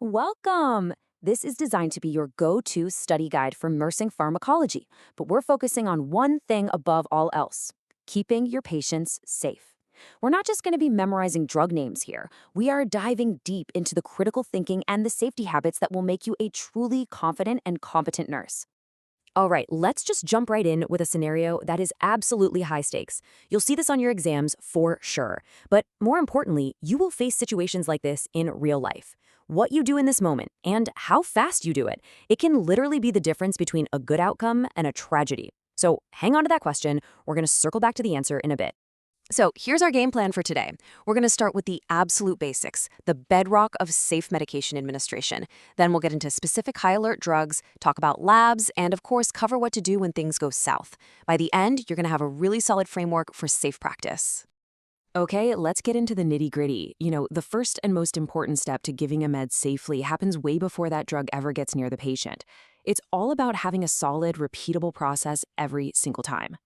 Welcome! This is designed to be your go-to study guide for nursing pharmacology, but we're focusing on one thing above all else: keeping your patients safe. We're not just going to be memorizing drug names here. We are diving deep into the critical thinking and the safety habits that will make you a truly confident and competent nurse. All right, let's just jump right in with a scenario that is absolutely high stakes. You'll see this on your exams for sure. But more importantly, you will face situations like this in real life. What you do in this moment and how fast you do it, it can literally be the difference between a good outcome and a tragedy. So hang on to that question. We're going to circle back to the answer in a bit. So here's our game plan for today. We're going to start with the absolute basics, the bedrock of safe medication administration. Then we'll get into specific high alert drugs, talk about labs, and of course, cover what to do when things go south. By the end, you're going to have a really solid framework for safe practice. Okay, let's get into the nitty-gritty. The first and most important step to giving a med safely happens way before that drug ever gets near the patient. It's all about having a solid, repeatable process every single time.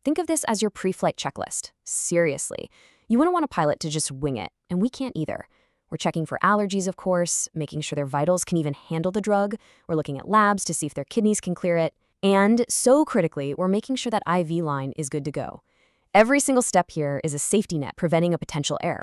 Think of this as your pre-flight checklist. Seriously. You wouldn't want a pilot to just wing it, and we can't either. We're checking for allergies, of course, making sure their vitals can even handle the drug. We're looking at labs to see if their kidneys can clear it. And so critically, we're making sure that IV line is good to go. Every single step here is a safety net preventing a potential error.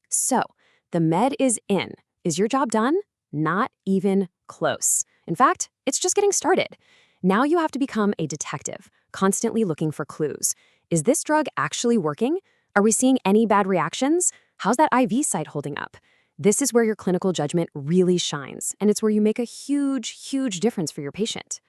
So, the med is in. Is your job done? Not even close. In fact, it's just getting started. Now you have to become a detective, constantly looking for clues. Is this drug actually working? Are we seeing any bad reactions? How's that IV site holding up? This is where your clinical judgment really shines, and it's where you make a huge, huge difference for your patient.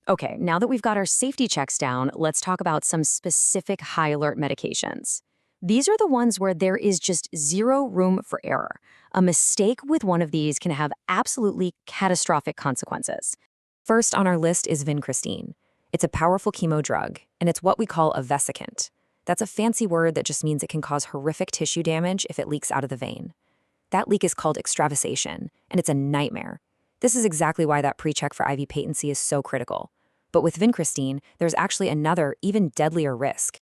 Okay, now that we've got our safety checks down, let's talk about some specific high alert medications. These are the ones where there is just zero room for error. A mistake with one of these can have absolutely catastrophic consequences. First on our list is vincristine. It's a powerful chemo drug, and it's what we call a vesicant. That's a fancy word that just means it can cause horrific tissue damage if it leaks out of the vein. That leak is called extravasation, and it's a nightmare. This is exactly why that pre-check for IV patency is so critical. But with vincristine, there's actually another, even deadlier risk.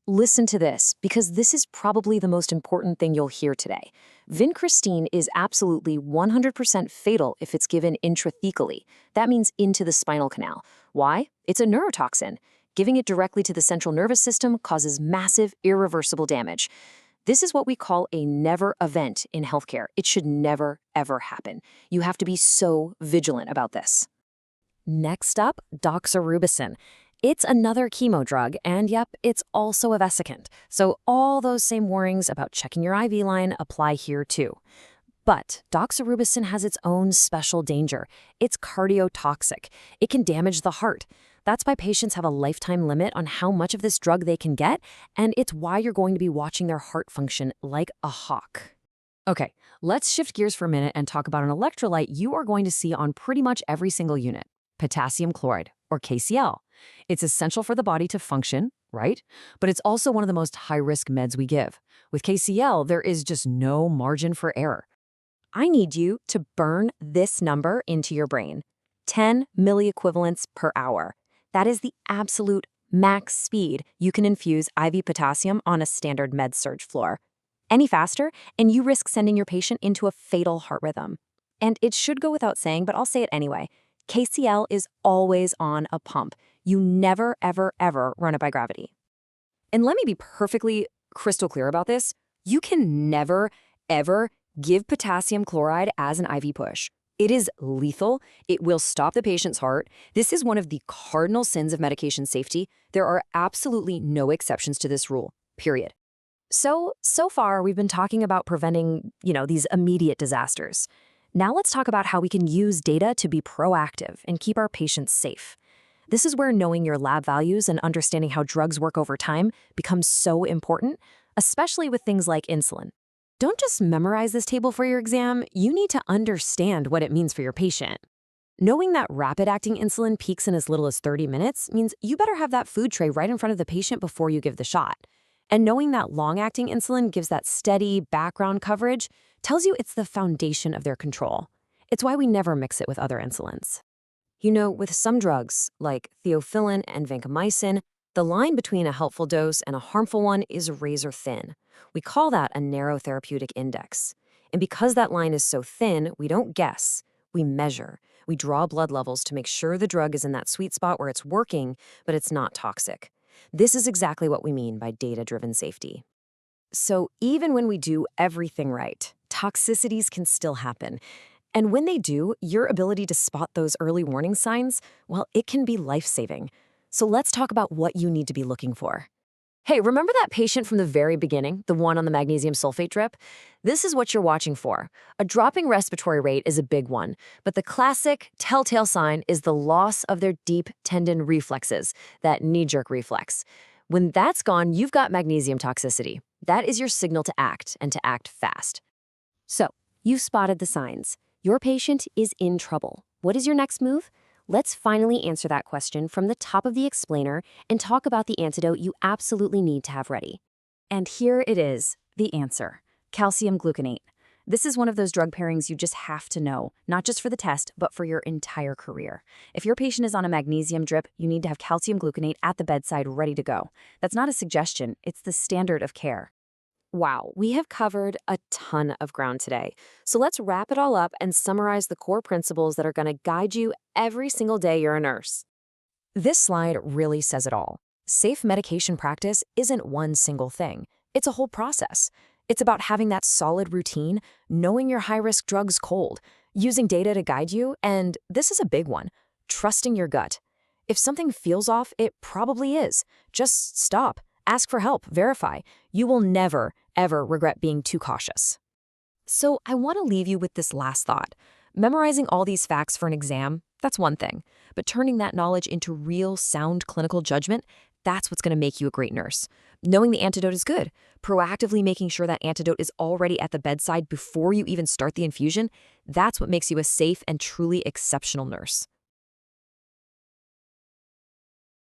Listen to this, because this is probably the most important thing you'll hear today. Vincristine is absolutely 100% fatal if it's given intrathecally. That means into the spinal canal. Why? It's a neurotoxin. Giving it directly to the central nervous system causes massive, irreversible damage. This is what we call a never event in healthcare. It should never, ever happen. You have to be so vigilant about this. Next up, doxorubicin. It's another chemo drug, and yep, it's also a vesicant. So all those same warnings about checking your IV line apply here too. But doxorubicin has its own special danger. It's cardiotoxic. It can damage the heart. That's why patients have a lifetime limit on how much of this drug they can get, and it's why you're going to be watching their heart function like a hawk. Okay, let's shift gears for a minute and talk about an electrolyte you are going to see on pretty much every single unit: potassium chloride, or KCl. It's essential for the body to function, right? But it's also one of the most high-risk meds we give. With KCl, there is just no margin for error. I need you to burn this number into your brain: 10 milliequivalents per hour. That is the absolute max speed you can infuse IV potassium on a standard med-surg floor. Any faster, and you risk sending your patient into a fatal heart rhythm. And it should go without saying, but I'll say it anyway: KCl is always on a pump. You never, ever, ever run it by gravity. And let me be perfectly crystal clear about this. You can never, ever give potassium chloride as an IV push. It is lethal. It will stop the patient's heart. This is one of the cardinal sins of medication safety. There are absolutely no exceptions to this rule, period. So far we've been talking about preventing, these immediate disasters. Now let's talk about how we can use data to be proactive and keep our patients safe. This is where knowing your lab values and understanding how drugs work over time becomes so important, especially with things like insulin. Don't just memorize this table for your exam, you need to understand what it means for your patient. Knowing that rapid-acting insulin peaks in as little as 30 minutes means you better have that food tray right in front of the patient before you give the shot. And knowing that long-acting insulin gives that steady background coverage tells you it's the foundation of their control. It's why we never mix it with other insulins. With some drugs, like theophylline and vancomycin, the line between a helpful dose and a harmful one is razor thin. We call that a narrow therapeutic index. And because that line is so thin, we don't guess, we measure. We draw blood levels to make sure the drug is in that sweet spot where it's working, but it's not toxic. This is exactly what we mean by data-driven safety. So even when we do everything right, toxicities can still happen. And when they do, your ability to spot those early warning signs, well, it can be life-saving. So let's talk about what you need to be looking for. Hey, remember that patient from the very beginning, the one on the magnesium sulfate drip? This is what you're watching for. A dropping respiratory rate is a big one, but the classic telltale sign is the loss of their deep tendon reflexes, that knee-jerk reflex. When that's gone, you've got magnesium toxicity. That is your signal to act, and to act fast. So, you've spotted the signs. Your patient is in trouble. What is your next move? Let's finally answer that question from the top of the explainer and talk about the antidote you absolutely need to have ready. And here it is, the answer: calcium gluconate. This is one of those drug pairings you just have to know, not just for the test, but for your entire career. If your patient is on a magnesium drip, you need to have calcium gluconate at the bedside ready to go. That's not a suggestion, it's the standard of care. Wow, we have covered a ton of ground today. So let's wrap it all up and summarize the core principles that are going to guide you every single day you're a nurse. This slide really says it all. Safe medication practice isn't one single thing. It's a whole process. It's about having that solid routine, knowing your high-risk drugs cold, using data to guide you, and this is a big one, trusting your gut. If something feels off, it probably is. Just stop. Ask for help, verify. You will never, ever regret being too cautious. So I want to leave you with this last thought. Memorizing all these facts for an exam, that's one thing. But turning that knowledge into real, sound clinical judgment, that's what's going to make you a great nurse. Knowing the antidote is good. Proactively making sure that antidote is already at the bedside before you even start the infusion, that's what makes you a safe and truly exceptional nurse.